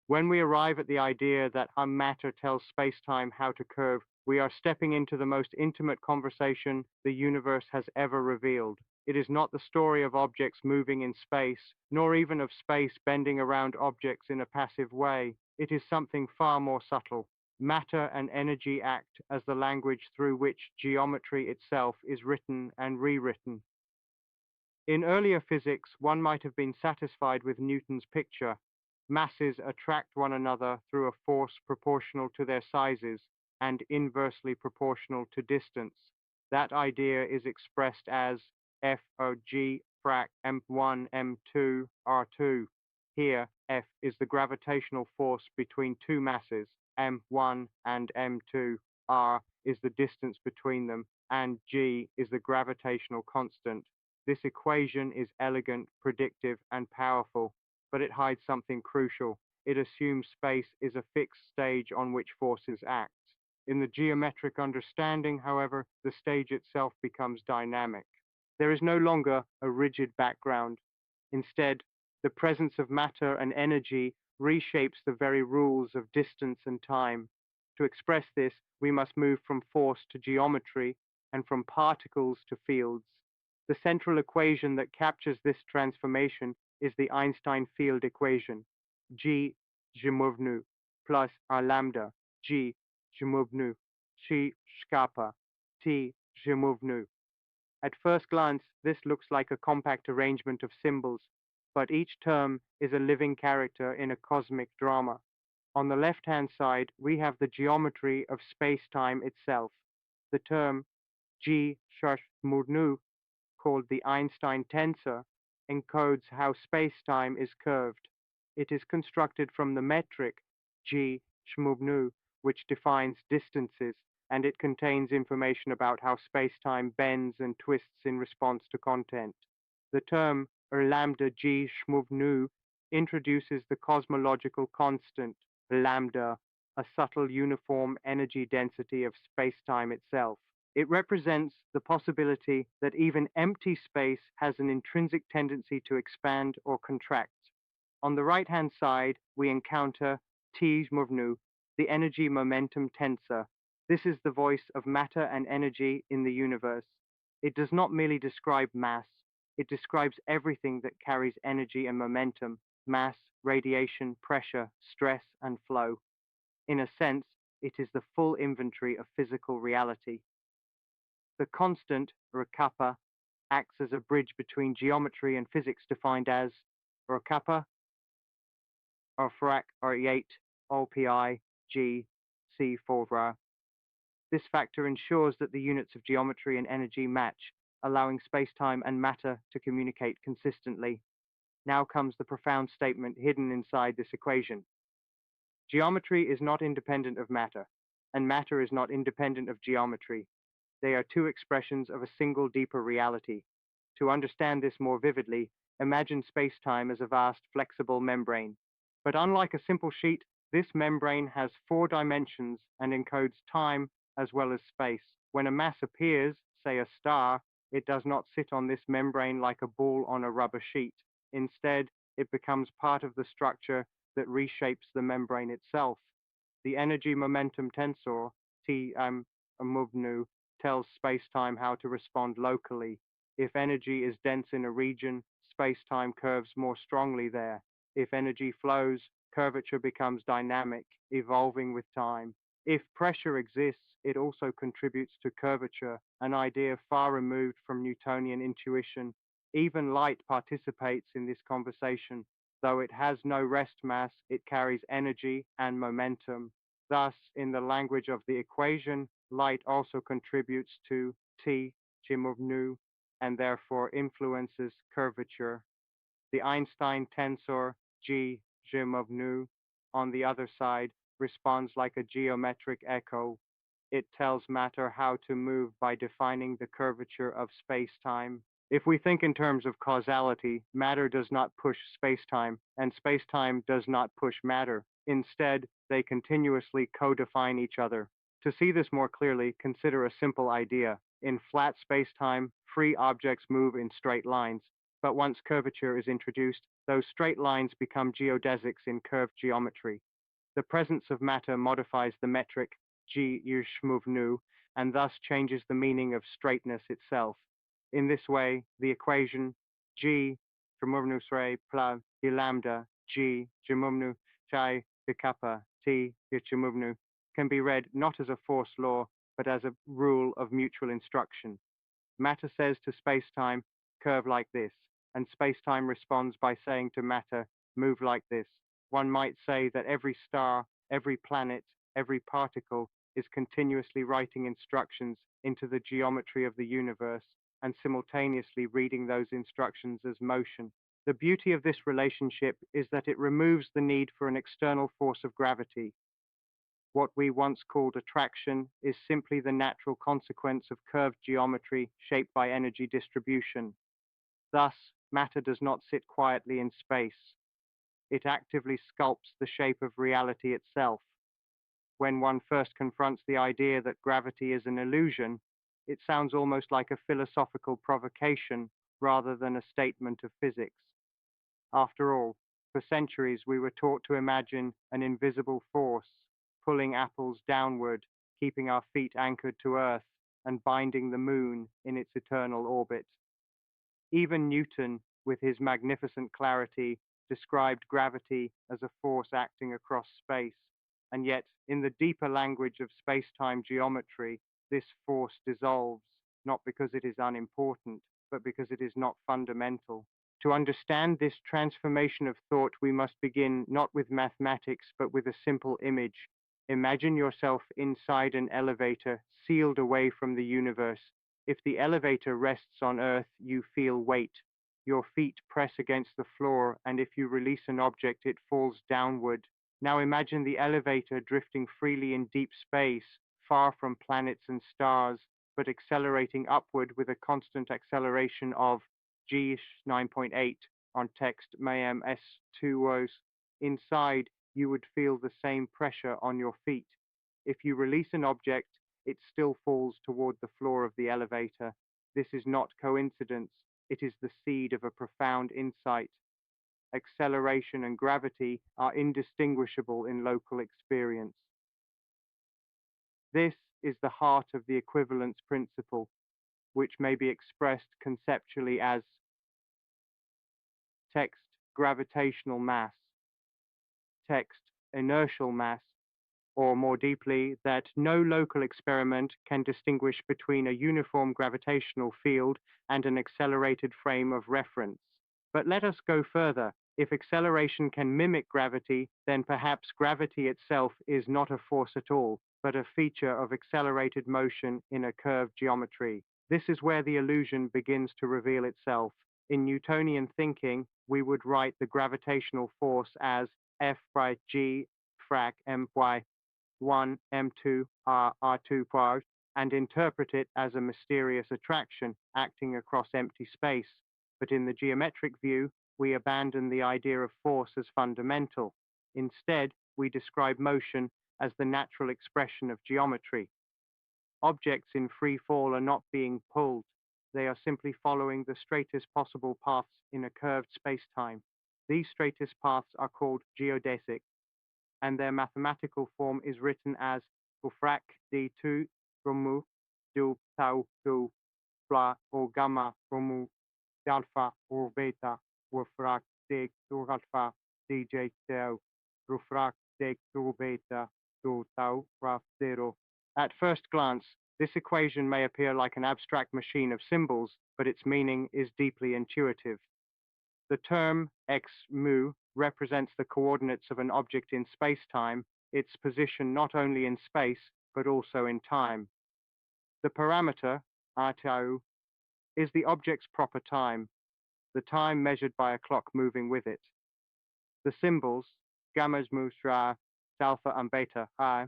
When we arrive at the idea that our matter tells spacetime how to curve, we are stepping into the most intimate conversation the universe has ever revealed. It is not the story of objects moving in space, nor even of space bending around objects in a passive way. It is something far more subtle. Matter and energy act as the language through which geometry itself is written and rewritten. In earlier physics, one might have been satisfied with Newton's picture. Masses attract one another through a force proportional to their sizes and inversely proportional to distance. That idea is expressed as F or G frac M1, M2, R2. Here, F is the gravitational force between two masses, M1 and M2. R is the distance between them, and G is the gravitational constant. This equation is elegant, predictive, and powerful, but it hides something crucial. It assumes space is a fixed stage on which forces act. In the geometric understanding, however, the stage itself becomes dynamic. There is no longer a rigid background. Instead, the presence of matter and energy reshapes the very rules of distance and time. To express this, we must move from force to geometry and from particles to fields. The central equation that captures this transformation is the Einstein field equation, G Zhimovnu plus R lambda, G Zhimovnu, Chi Shkapa, T Zhimovnu. At first glance, this looks like a compact arrangement of symbols, but each term is a living character in a cosmic drama. On the left-hand side, we have the geometry of space-time itself. The term G Shashmurnu, called the Einstein tensor, encodes how space-time is curved. It is constructed from the metric G Shmubnu, which defines distances, and it contains information about how space-time bends and twists in response to content. The term lambda G Shmubnu introduces the cosmological constant lambda, a subtle uniform energy density of space-time itself. It represents the possibility that even empty space has an intrinsic tendency to expand or contract. On the right-hand side, we encounter T Muvnu, the energy momentum tensor. This is the voice of matter and energy in the universe. It does not merely describe mass, it describes everything that carries energy and momentum, mass, radiation, pressure, stress, and flow. In a sense, it is the full inventory of physical reality. The constant, or kappa, acts as a bridge between geometry and physics defined as or kappa, or frac, or 8, OPI, G, C, 4 This factor ensures that the units of geometry and energy match, allowing spacetime and matter to communicate consistently. Now comes the profound statement hidden inside this equation. Geometry is not independent of matter, and matter is not independent of geometry. They are two expressions of a single deeper reality. To understand this more vividly, imagine spacetime as a vast flexible membrane. But unlike a simple sheet, this membrane has 4 dimensions and encodes time as well as space. When a mass appears, say a star, it does not sit on this membrane like a ball on a rubber sheet. Instead, it becomes part of the structure that reshapes the membrane itself. The energy momentum tensor, T Muvnu, tells spacetime how to respond locally. If energy is dense in a region, spacetime curves more strongly there. If energy flows, curvature becomes dynamic, evolving with time. If pressure exists, it also contributes to curvature, an idea far removed from Newtonian intuition. Even light participates in this conversation. Though it has no rest mass, it carries energy and momentum. Thus, in the language of the equation, light also contributes to T, Chimovnu, and therefore influences curvature. The Einstein tensor G, Chimovnu, on the other side, responds like a geometric echo. It tells matter how to move by defining the curvature of space-time. If we think in terms of causality, matter does not push spacetime, and spacetime does not push matter. Instead, they continuously co-define each other. To see this more clearly, consider a simple idea. In flat spacetime, free objects move in straight lines, but once curvature is introduced, Those straight lines become geodesics in curved geometry. The presence of matter modifies the metric g nu and thus changes the meaning of straightness itself. In this way, the equation g ray plus d lambda g gemumnu chi d kappa t gemumnu can be read not as a force law, but as a rule of mutual instruction. Matter says to spacetime, curve like this, and spacetime responds by saying to matter, move like this. One might say that every star, every planet, every particle is continuously writing instructions into the geometry of the universe and simultaneously reading those instructions as motion. The beauty of this relationship is that it removes the need for an external force of gravity. What we once called attraction is simply the natural consequence of curved geometry shaped by energy distribution. Thus, matter does not sit quietly in space. It actively sculpts the shape of reality itself. When one first confronts the idea that gravity is an illusion, it sounds almost like a philosophical provocation rather than a statement of physics. After all, for centuries we were taught to imagine an invisible force pulling apples downward, keeping our feet anchored to Earth, and binding the moon in its eternal orbit. Even Newton, with his magnificent clarity, described gravity as a force acting across space, and yet, in the deeper language of space-time geometry, this force dissolves, not because it is unimportant, but because it is not fundamental. To understand this transformation of thought, we must begin not with mathematics, but with a simple image. Imagine yourself inside an elevator, sealed away from the universe. If the elevator rests on Earth, you feel weight. Your feet press against the floor, and if you release an object, it falls downward. Now imagine the elevator drifting freely in deep space, far from planets and stars, but accelerating upward with a constant acceleration of g 9.8 on text mayem s2 was. Inside, you would feel the same pressure on your feet. If you release an object, it still falls toward the floor of the elevator. This is not coincidence. It is the seed of a profound insight. Acceleration and gravity are indistinguishable in local experience. This is the heart of the equivalence principle, which may be expressed conceptually as text gravitational mass, text inertial mass, or more deeply, that no local experiment can distinguish between a uniform gravitational field and an accelerated frame of reference. But let us go further. If acceleration can mimic gravity, then perhaps gravity itself is not a force at all, but a feature of accelerated motion in a curved geometry. This is where the illusion begins to reveal itself. In Newtonian thinking, we would write the gravitational force as F by G frac my 1 m2 r2 part and interpret it as a mysterious attraction acting across empty space. But in the geometric view, we abandon the idea of force as fundamental. Instead, we describe motion as the natural expression of geometry. Objects in free fall are not being pulled. They are simply following the straightest possible paths in a curved space-time. These straightest paths are called geodesic, and their mathematical form is written as ufrak d2 romu du tau du bla or gamma romu alpha or beta ufrak d du alpha dj tau ufrak d du beta du tau raf 0. At first glance, this equation may appear like an abstract machine of symbols, but its meaning is deeply intuitive. The term x mu represents the coordinates of an object in space-time, its position not only in space, but also in time. The parameter, tau, is the object's proper time, the time measured by a clock moving with it. The symbols, gammas mu stra, alpha and beta I,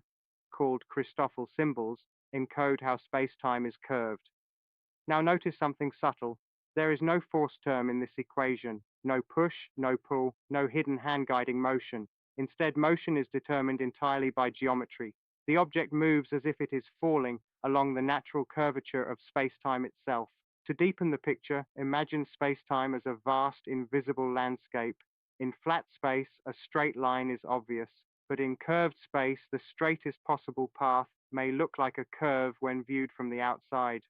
called Christoffel symbols, encode how space-time is curved. Now notice something subtle. There is no force term in this equation. No push, no pull, no hidden hand-guiding motion. Instead, motion is determined entirely by geometry. The object moves as if it is falling along the natural curvature of space-time itself. To deepen the picture, imagine space-time as a vast, invisible landscape. In flat space, a straight line is obvious, but in curved space, the straightest possible path may look like a curve when viewed from the outside.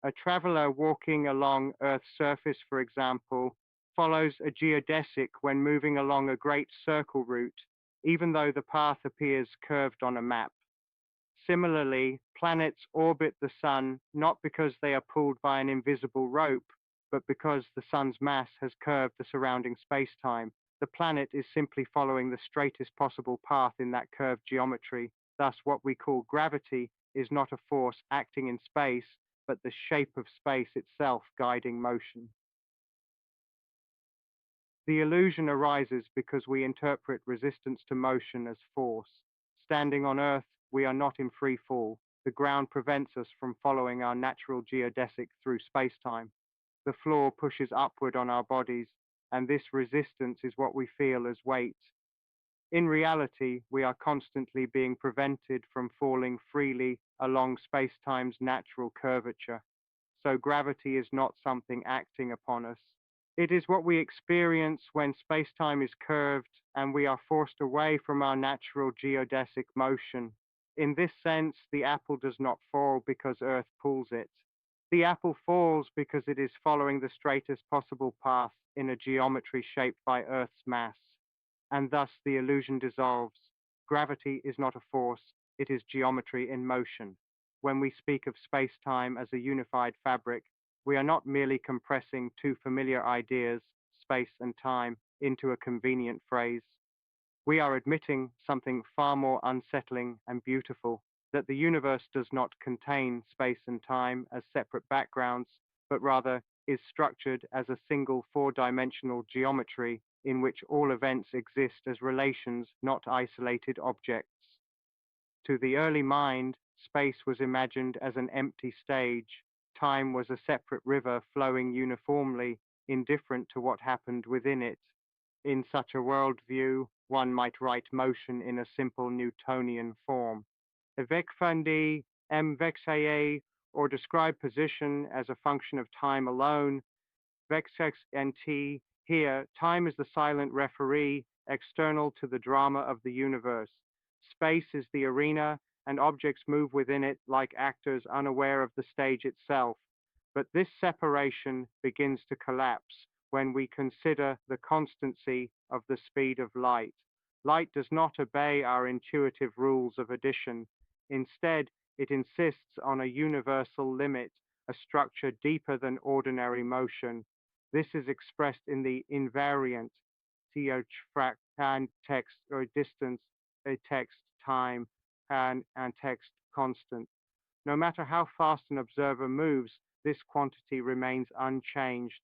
A traveler walking along Earth's surface, for example, follows a geodesic when moving along a great circle route, even though the path appears curved on a map. Similarly, planets orbit the sun not because they are pulled by an invisible rope, but because the sun's mass has curved the surrounding spacetime. The planet is simply following the straightest possible path in that curved geometry. Thus, what we call gravity is not a force acting in space, but the shape of space itself guiding motion. The illusion arises because we interpret resistance to motion as force. Standing on Earth, we are not in free fall. The ground prevents us from following our natural geodesic through spacetime. The floor pushes upward on our bodies, and this resistance is what we feel as weight. In reality, we are constantly being prevented from falling freely along spacetime's natural curvature. So gravity is not something acting upon us. It is what we experience when spacetime is curved and we are forced away from our natural geodesic motion. In this sense, the apple does not fall because Earth pulls it. The apple falls because it is following the straightest possible path in a geometry shaped by Earth's mass, and thus the illusion dissolves. Gravity is not a force, it is geometry in motion. When we speak of space-time as a unified fabric, we are not merely compressing two familiar ideas, space and time, into a convenient phrase. We are admitting something far more unsettling and beautiful, that the universe does not contain space and time as separate backgrounds, but rather is structured as a single four-dimensional geometry in which all events exist as relations, not isolated objects. To the early mind, space was imagined as an empty stage. Time was a separate river flowing uniformly, indifferent to what happened within it. In such a worldview, one might write motion in a simple Newtonian form. Evekfundi, vexaye, or describe position as a function of time alone. Vexex nt, here, time is the silent referee, external to the drama of the universe. Space is the arena, and objects move within it like actors unaware of the stage itself. But this separation begins to collapse when we consider the constancy of the speed of light. Light does not obey our intuitive rules of addition. Instead, it insists on a universal limit, a structure deeper than ordinary motion. This is expressed in the invariant and text or distance, a text time, and text constant. No matter how fast an observer moves, this quantity remains unchanged.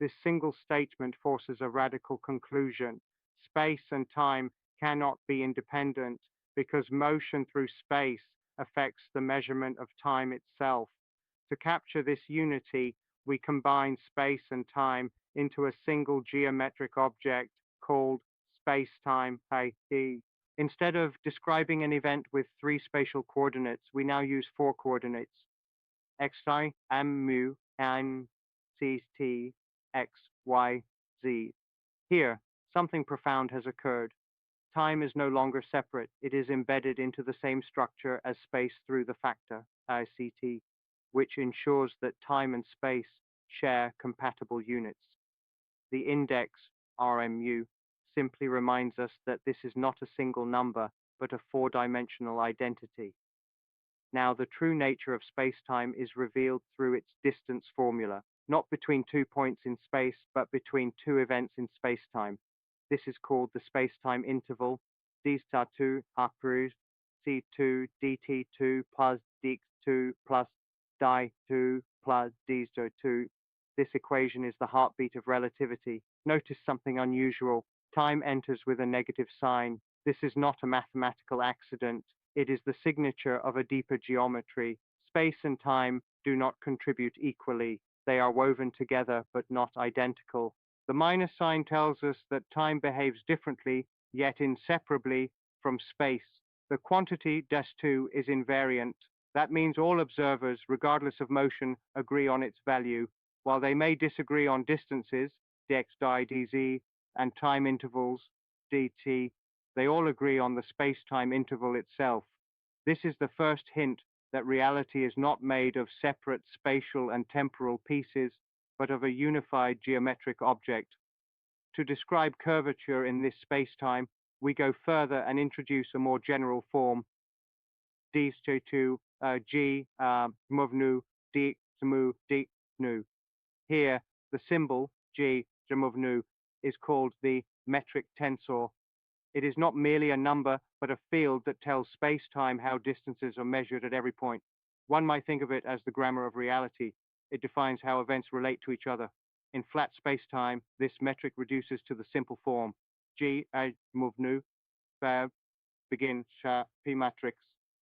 This single statement forces a radical conclusion. Space and time cannot be independent because motion through space affects the measurement of time itself. To capture this unity, we combine space and time into a single geometric object called space-time IT. Instead of describing an event with three spatial coordinates, we now use four coordinates: xi, mu, and ct, x, y, z. Here, something profound has occurred. Time is no longer separate. It is embedded into the same structure as space through the factor, ICT, which ensures that time and space share compatible units. The index, RMU, simply reminds us that this is not a single number, but a four-dimensional identity. Now, the true nature of spacetime is revealed through its distance formula, not between 2 points in space, but between two events in spacetime. This is called the spacetime interval, d2 apru c2 dt2 plus dx2 plus di2 plus d2. This equation is the heartbeat of relativity. Notice something unusual. Time enters with a negative sign. This is not a mathematical accident. It is the signature of a deeper geometry. Space and time do not contribute equally. They are woven together, but not identical. The minus sign tells us that time behaves differently, yet inseparably from space. The quantity -2 is invariant. That means all observers, regardless of motion, agree on its value. While they may disagree on distances, dx di dz, and time intervals, dt, they all agree on the space-time interval itself. This is the first hint that reality is not made of separate spatial and temporal pieces, but of a unified geometric object. To describe curvature in this space-time, we go further and introduce a more general form, d to g muvnu d zmu d nu. Here, the symbol g muvnu is called the metric tensor. It is not merely a number, but a field that tells space-time how distances are measured at every point. One might think of it as the grammar of reality. It defines how events relate to each other. In flat space-time, this metric reduces to the simple form g muvnu begin p matrix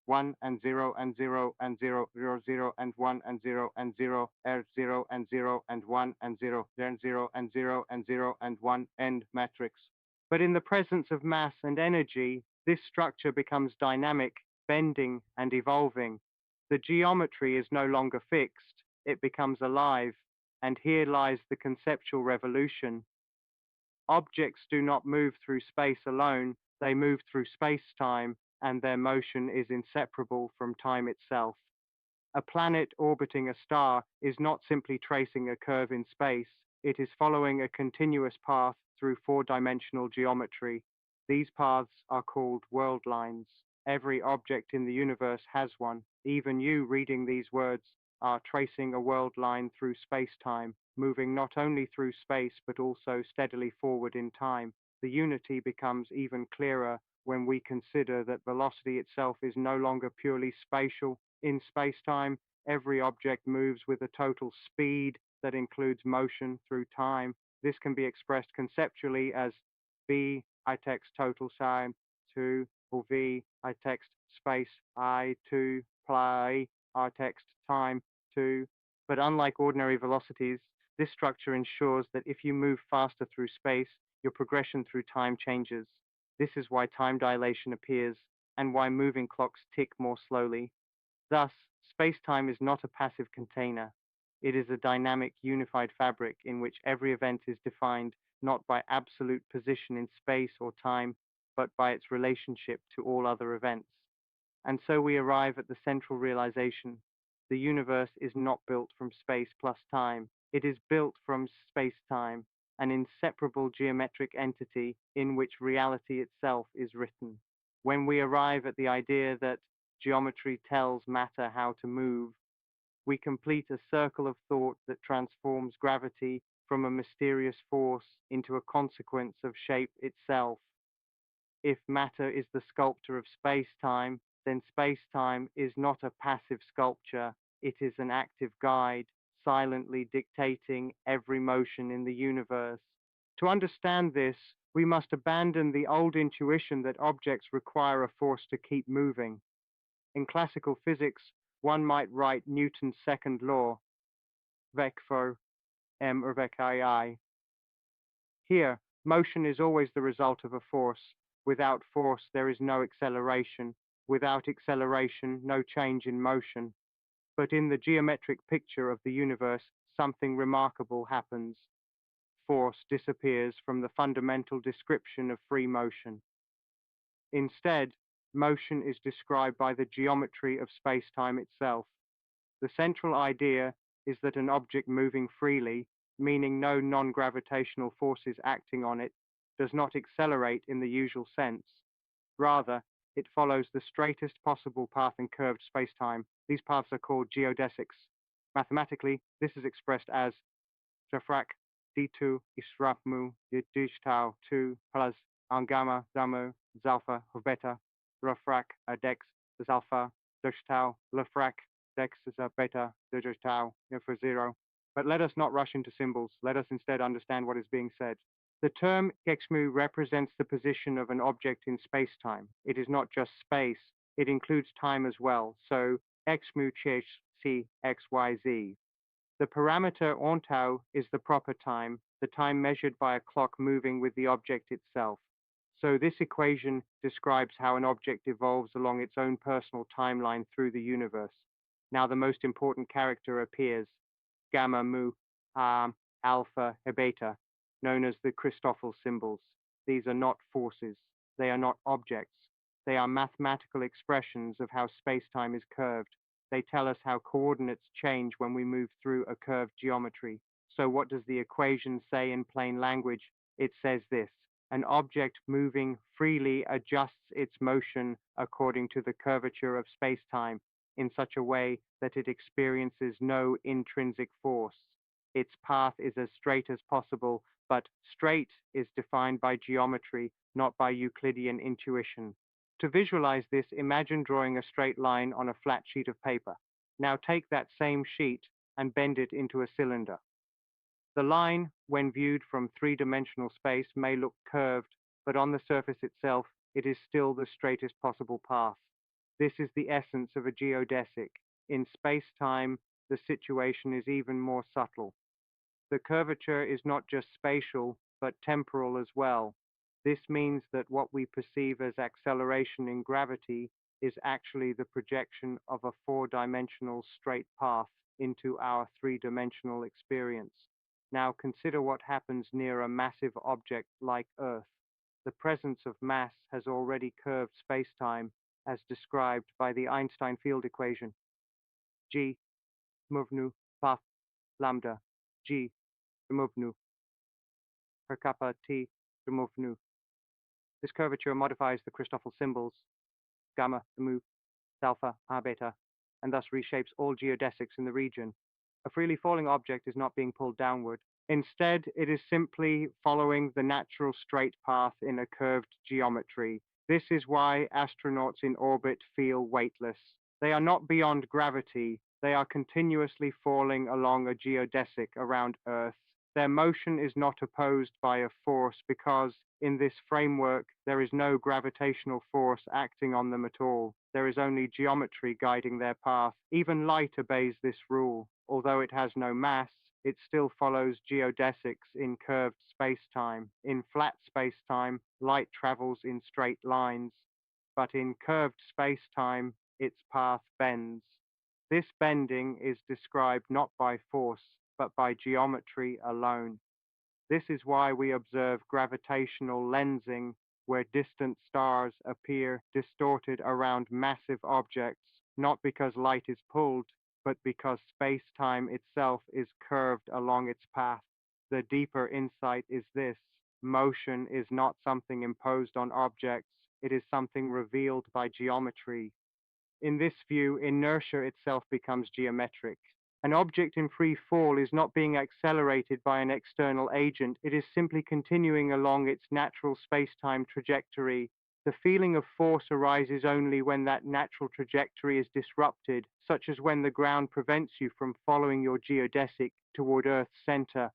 1 and 0 and 0 and 0 0 0 and 1 and 0 and 0 0 and 0 and 1 and 0 then 0 and 0 and 0 and 1 end matrix. But in the presence of mass and energy, this structure becomes dynamic, bending and evolving. The geometry is no longer fixed, it becomes alive, and here lies the conceptual revolution. Objects do not move through space alone, they move through space-time, and their motion is inseparable from time itself. A planet orbiting a star is not simply tracing a curve in space, it is following a continuous path through four-dimensional geometry. These paths are called world lines. Every object in the universe has one. Even you reading these words are tracing a world line through space-time, moving not only through space but also steadily forward in time. The unity becomes even clearer when we consider that velocity itself is no longer purely spatial. In space-time, every object moves with a total speed that includes motion through time. This can be expressed conceptually as v I text total time 2 or v I text space I 2 play I text time 2. But unlike ordinary velocities, this structure ensures that if you move faster through space, your progression through time changes. This is why time dilation appears and why moving clocks tick more slowly. Thus, space-time is not a passive container. It is a dynamic, unified fabric in which every event is defined not by absolute position in space or time, but by its relationship to all other events. And so we arrive at the central realization. The universe is not built from space plus time. It is built from space-time, an inseparable geometric entity in which reality itself is written. When we arrive at the idea that geometry tells matter how to move, we complete a circle of thought that transforms gravity from a mysterious force into a consequence of shape itself. If matter is the sculptor of space-time, then space-time is not a passive sculpture, it is an active guide, silently dictating every motion in the universe. To understand this, we must abandon the old intuition that objects require a force to keep moving. In classical physics, one might write Newton's second law, vec for m or vec I. Here, motion is always the result of a force. Without force, there is no acceleration. Without acceleration, no change in motion. But in the geometric picture of the universe, something remarkable happens. Force disappears from the fundamental description of free motion. Instead, motion is described by the geometry of space-time itself. The central idea is that an object moving freely, meaning no non-gravitational forces acting on it, does not accelerate in the usual sense. Rather, it follows the straightest possible path in curved spacetime. These paths are called geodesics. Mathematically, this is expressed as Jafrak D2 Israpmu Digital 2 plus Angama Damu Zalpha Beta Rafrak Dex Zalpha Digital Lafrak Dex is a beta digital for 0. But let us not rush into symbols. Let us instead understand what is being said. The term xmu represents the position of an object in space-time. It is not just space, it includes time as well. So xmu ch c xyz. The parameter ontau is the proper time, the time measured by a clock moving with the object itself. So this equation describes how an object evolves along its own personal timeline through the universe. Now the most important character appears, gamma mu alpha beta. known as the Christoffel symbols. These are not forces. They are not objects. They are mathematical expressions of how spacetime is curved. They tell us how coordinates change when we move through a curved geometry. So what does the equation say in plain language? It says this: an object moving freely adjusts its motion according to the curvature of spacetime in such a way that it experiences no intrinsic force. Its path is as straight as possible, but straight is defined by geometry, not by Euclidean intuition. To visualize this, imagine drawing a straight line on a flat sheet of paper. Now take that same sheet and bend it into a cylinder. The line, when viewed from three-dimensional space, may look curved, but on the surface itself, it is still the straightest possible path. This is the essence of a geodesic. In space-time, the situation is even more subtle. The curvature is not just spatial, but temporal as well. This means that what we perceive as acceleration in gravity is actually the projection of a four-dimensional straight path into our three-dimensional experience. Now consider what happens near a massive object like Earth. The presence of mass has already curved spacetime as described by the Einstein field equation. G, muvnu, paf, lambda, G, muvnu, per kappa T, muvnu. This curvature modifies the Christoffel symbols, gamma, mu, alpha, r beta, and thus reshapes all geodesics in the region. A freely falling object is not being pulled downward. Instead, it is simply following the natural straight path in a curved geometry. This is why astronauts in orbit feel weightless. They are not beyond gravity. They are continuously falling along a geodesic around Earth. Their motion is not opposed by a force because, in this framework, there is no gravitational force acting on them at all. There is only geometry guiding their path. Even light obeys this rule. Although it has no mass, it still follows geodesics in curved spacetime. In flat spacetime, light travels in straight lines, but in curved spacetime, its path bends. This bending is described not by force, but by geometry alone. This is why we observe gravitational lensing, where distant stars appear distorted around massive objects, not because light is pulled, but because space-time itself is curved along its path. The deeper insight is this: motion is not something imposed on objects, it is something revealed by geometry. In this view, inertia itself becomes geometric. An object in free fall is not being accelerated by an external agent, it is simply continuing along its natural space-time trajectory. The feeling of force arises only when that natural trajectory is disrupted, such as when the ground prevents you from following your geodesic toward Earth's center.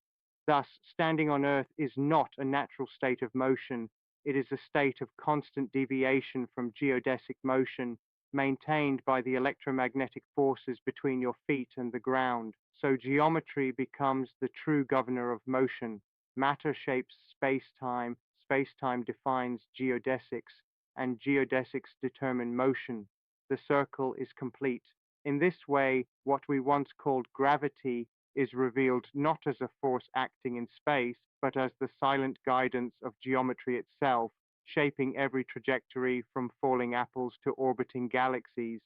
Thus, standing on Earth is not a natural state of motion, it is a state of constant deviation from geodesic motion, maintained by the electromagnetic forces between your feet and the ground. So geometry becomes the true governor of motion. Matter shapes space-time, space-time defines geodesics, and geodesics determine motion. The circle is complete. In this way, what we once called gravity is revealed not as a force acting in space, but as the silent guidance of geometry itself, shaping every trajectory from falling apples to orbiting galaxies.